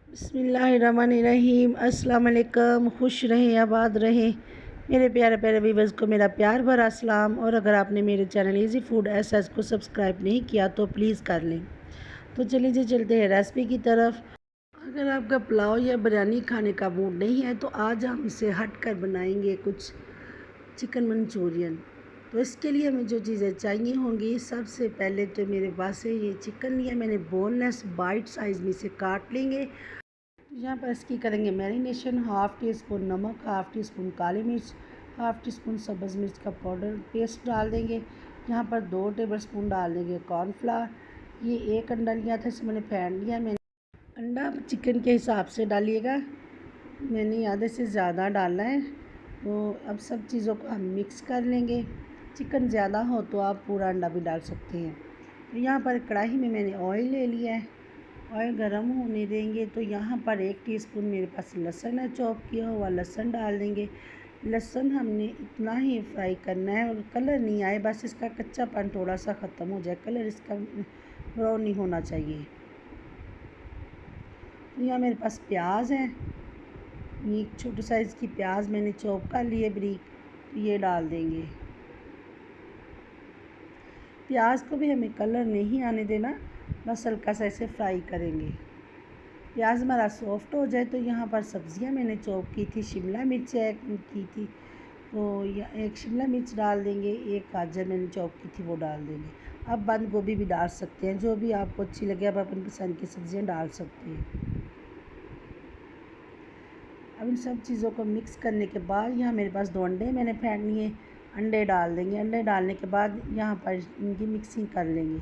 बिस्मिल्लाहिर्रहमानिर्रहीम। अस्सलाम वालेकुम। खुश रहें, आबाद रहें। मेरे प्यारे प्यारे व्यूअर्स को मेरा प्यार भरा सलाम। और अगर आपने मेरे चैनल इजी फूड एस को सब्सक्राइब नहीं किया तो प्लीज़ कर लें। तो चलिए जी चलते हैं रेसिपी की तरफ। अगर आपका पुलाव या बिरयानी खाने का मूड नहीं है तो आज हम इसे हट कर बनाएंगे कुछ चिकन मंचूरियन। तो इसके लिए हमें जो चीज़ें चाहिए होंगी, सबसे पहले तो मेरे पास है ये चिकन लिया मैंने, बोनलेस बाइट साइज़ में इसे काट लेंगे। यहाँ पर इसकी करेंगे मैरिनेशन। हाफ़ टी स्पून नमक, हाफ़ टी स्पून काली मिर्च, हाफ़ टी स्पून सब्ज़ मिर्च का पाउडर पेस्ट डाल देंगे। यहाँ पर 2 टेबलस्पून डाल देंगे कॉर्नफ्लावर। ये एक अंडा लिया था, इसे मैंने फेंट लिया। मैंने अंडा चिकन के हिसाब से डालिएगा, मैंने आधे से ज़्यादा डालना है। तो अब सब चीज़ों को हम मिक्स कर लेंगे। चिकन ज़्यादा हो तो आप पूरा अंडा भी डाल सकते हैं। तो यहाँ पर कढ़ाई में मैंने ऑयल ले लिया है, ऑयल गर्म होने देंगे। तो यहाँ पर 1 टीस्पून मेरे पास लहसुन है, चॉप किया हुआ लहसुन डाल देंगे। लहसुन हमने इतना ही फ्राई करना है और कलर नहीं आए, बस इसका कच्चापन थोड़ा सा ख़त्म हो जाए, कलर इसका ब्राउन नहीं होना चाहिए। तो यहाँ मेरे पास प्याज है, ये एक छोटे साइज़ की प्याज मैंने चॉप कर लिए बारीक, तो ये डाल देंगे। प्याज को भी हमें कलर नहीं आने देना, बस हल्का सा इसे फ्राई करेंगे। प्याज हमारा सॉफ्ट हो जाए तो यहाँ पर सब्ज़ियाँ मैंने चॉप की थी, शिमला मिर्च की थी, तो एक शिमला मिर्च डाल देंगे। एक गाजर मैंने चॉप की थी, वो डाल देंगे। अब बंद गोभी भी डाल सकते हैं, जो भी आपको अच्छी लगे आप अपनी पसंद की सब्ज़ियाँ डाल सकते हैं। अब इन सब चीज़ों को मिक्स करने के बाद यहाँ मेरे पास 2 अंडे मैंने फेंट लिए, अंडे डाल देंगे। अंडे डालने के बाद यहाँ पर इनकी मिक्सिंग कर लेंगे।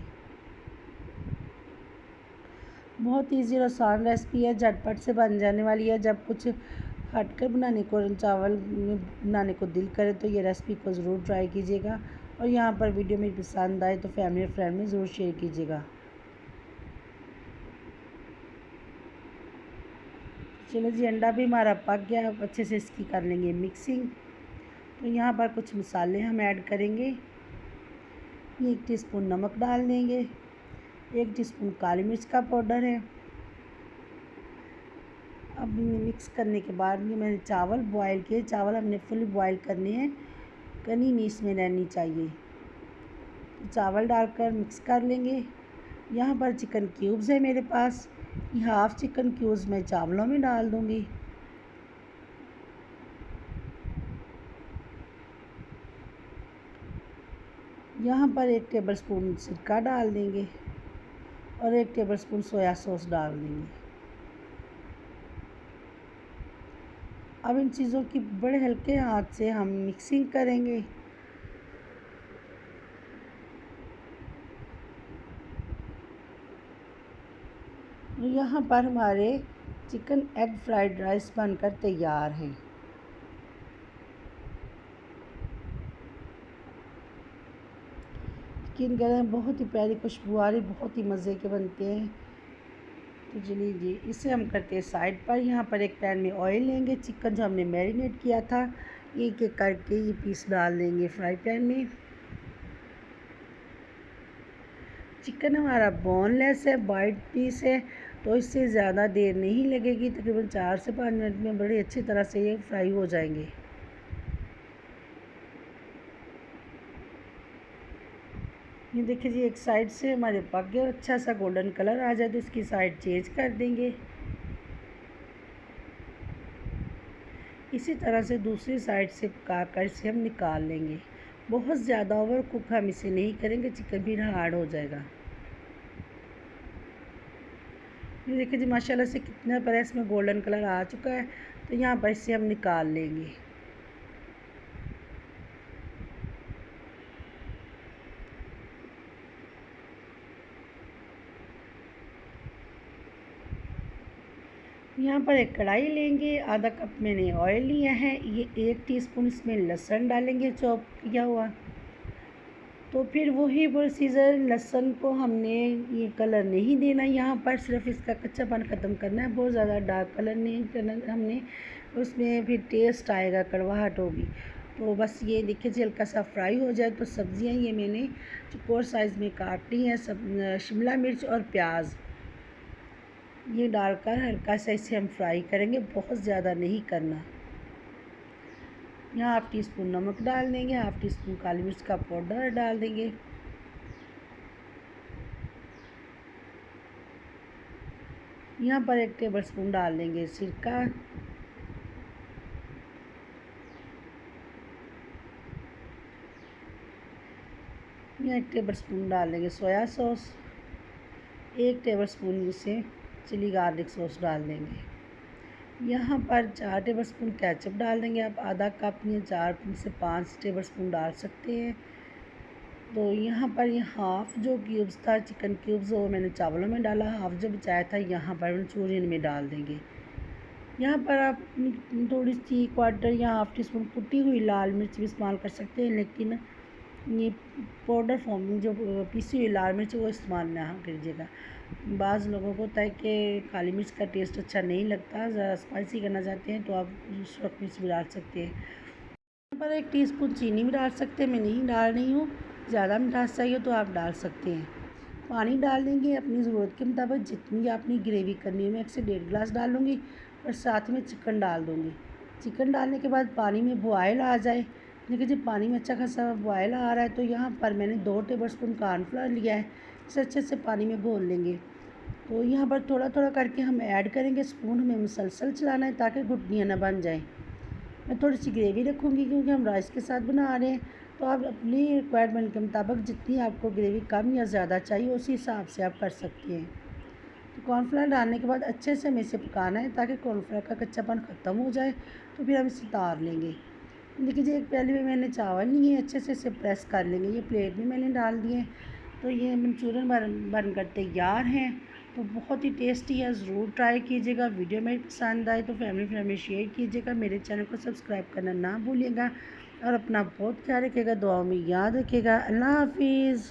बहुत ईजी और आसान रेसिपी है, झटपट से बन जाने वाली है। जब कुछ हटकर बनाने को, चावल बनाने को दिल करे तो ये रेसिपी को ज़रूर ट्राई कीजिएगा। और यहाँ पर वीडियो मेरी पसंद आए तो फैमिली और फ्रेंड में ज़रूर शेयर कीजिएगा। चलो जी, अंडा भी हमारा पक गया, अब अच्छे से इसकी कर लेंगे मिक्सिंग। तो यहाँ पर कुछ मसाले हम ऐड करेंगे। ये 1 टीस्पून नमक डाल देंगे, 1 टीस्पून काली मिर्च का पाउडर है। अब मिक्स करने के बाद ये मैंने चावल बॉयल किए, चावल हमने फुल बॉयल करने हैं, कनी नहीं इसमें रहनी चाहिए। तो चावल डालकर मिक्स कर लेंगे। यहाँ पर चिकन क्यूब्स है मेरे पास, ये हाफ़ चिकन क्यूब्स मैं चावलों में डाल दूँगी। यहाँ पर 1 टेबलस्पून सिरका डाल देंगे और 1 टेबलस्पून सोया सॉस डाल देंगे। अब इन चीज़ों की बड़े हल्के हाथ से हम मिक्सिंग करेंगे। यहाँ पर हमारे चिकन एग फ्राइड राइस बनकर तैयार हैं। यकीन करें बहुत ही प्यारी खुशबू आ रही, बहुत ही मज़े के बनते हैं। तो चलिए जी, इसे हम करते हैं साइड पर। यहाँ पर एक पैन में ऑयल लेंगे, चिकन जो हमने मैरिनेट किया था एक एक करके ये पीस डाल देंगे फ्राई पैन में। चिकन हमारा बोनलेस है, वाइट पीस है, तो इससे ज़्यादा देर नहीं लगेगी, तकरीबन 4 से 5 मिनट में बड़ी अच्छी तरह से ये फ्राई हो जाएंगे। ये देखिए जी, एक साइड से हमारे पक गए, अच्छा सा गोल्डन कलर आ जाए तो इसकी साइड चेंज कर देंगे। इसी तरह से दूसरी साइड से पका कर इसे हम निकाल लेंगे। बहुत ज़्यादा ओवर कुक हम इसे नहीं करेंगे, चिकन भी हार्ड हो जाएगा। ये देखिए जी, माशाल्लाह से कितना प्यारा इसमें गोल्डन कलर आ चुका है। तो यहाँ पर इसे हम निकाल लेंगे। यहाँ पर एक कढ़ाई लेंगे, आधा कप मैंने ऑयल लिया है। ये 1 टीस्पून इसमें लहसुन डालेंगे चॉप किया हुआ। तो फिर वही प्रोसीजर, लहसुन को हमने ये कलर नहीं देना, यहाँ पर सिर्फ इसका कच्चापन ख़त्म करना है। बहुत ज़्यादा डार्क कलर नहीं करना हमने, उसमें फिर टेस्ट आएगा, कड़वाहट होगी। तो बस ये देखिए जी, हल्का सा फ्राई हो जाए तो सब्ज़ियाँ ये मैंने चौकोर साइज़ में काट ली हैं, सब शिमला मिर्च और प्याज। ये डालकर हल्का सा इसे हम फ्राई करेंगे, बहुत ज़्यादा नहीं करना। यहाँ हाफ़ टी स्पून नमक डाल देंगे, हाफ़ टी स्पून काली मिर्च का पाउडर डाल देंगे। यहाँ पर 1 टेबल स्पून डाल देंगे सिरका। यहाँ 1 टेबल स्पून डाल देंगे सोया सॉस। 1 टेबल स्पून इसे चिली गार्लिक सॉस डाल देंगे। यहाँ पर 4 टेबल स्पून केचप डाल देंगे। आप आधा कप या 4 से 5 टेबल स्पून डाल सकते हैं। तो यहाँ पर ये हाफ़ जो क्यूब्स था चिकन क्यूब्स, वो मैंने चावलों में डाला, हाफ़ जो बचाया था यहाँ पर मंचूरियन में डाल देंगे। यहाँ पर आप थोड़ी सी क्वार्टर या हाफ़ टी स्पून कुटी हुई लाल मिर्च भी इस्तेमाल कर सकते हैं, लेकिन ये पाउडर फॉर्म में जो पीसी हुई लाल मिर्च वो इस्तेमाल ना कीजिएगा। बाज़ लोगों को होता है कि काली मिर्च का टेस्ट अच्छा नहीं लगता, ज़रा स्पाइसी करना चाहते हैं तो आप सूरख मिर्च भी डाल सकते हैं। यहाँ पर 1 टीस्पून चीनी भी डाल सकते हैं, मैं नहीं डाल रही हूँ। ज़्यादा मिठास चाहिए तो आप डाल सकते हैं। पानी डाल देंगे अपनी ज़रूरत के मुताबिक, जितनी आपने ग्रेवी करनी है। मैं 1 से 1.5 गिलास डालूँगी और साथ में चिकन डाल दूँगी। चिकन डालने के बाद पानी में बॉयल आ जाए, देखिए जब पानी में अच्छा खासा बॉयल आ रहा है तो यहाँ पर मैंने 2 टेबल स्पून कॉर्नफ्लोर लिया है। इसे अच्छे से पानी में घोल लेंगे। तो यहाँ पर थोड़ा थोड़ा करके हम ऐड करेंगे। स्पून हमें मुसलसल चलाना है ताकि घुटनियाँ ना बन जाएँ। मैं थोड़ी सी ग्रेवी रखूँगी क्योंकि हम राइस के साथ बना रहे हैं। तो आप अपनी रिक्वायरमेंट के मुताबिक जितनी आपको ग्रेवी कम या ज़्यादा चाहिए उसी हिसाब से आप कर सकती हैं। तो कॉर्नफ्लावर डालने के बाद अच्छे से हमें इसे पकाना है ताकि कॉर्नफ्लावर का कच्चापन ख़त्म हो जाए। तो फिर हम इसे उतार लेंगे। देखिए जी, एक प्याले में मैंने चावल लिए, अच्छे से इसे प्रेस कर लेंगे। ये प्लेट में मैंने डाल दिए। तो ये मंचूरियन बनकर तैयार हैं। तो बहुत ही टेस्टी है, ज़रूर ट्राई कीजिएगा। वीडियो में पसंद आए तो फैमिली में शेयर कीजिएगा। मेरे चैनल को सब्सक्राइब करना ना भूलिएगा और अपना बहुत ख्याल रखिएगा, दुआओं में याद रखिएगा। अल्लाह हाफिज़।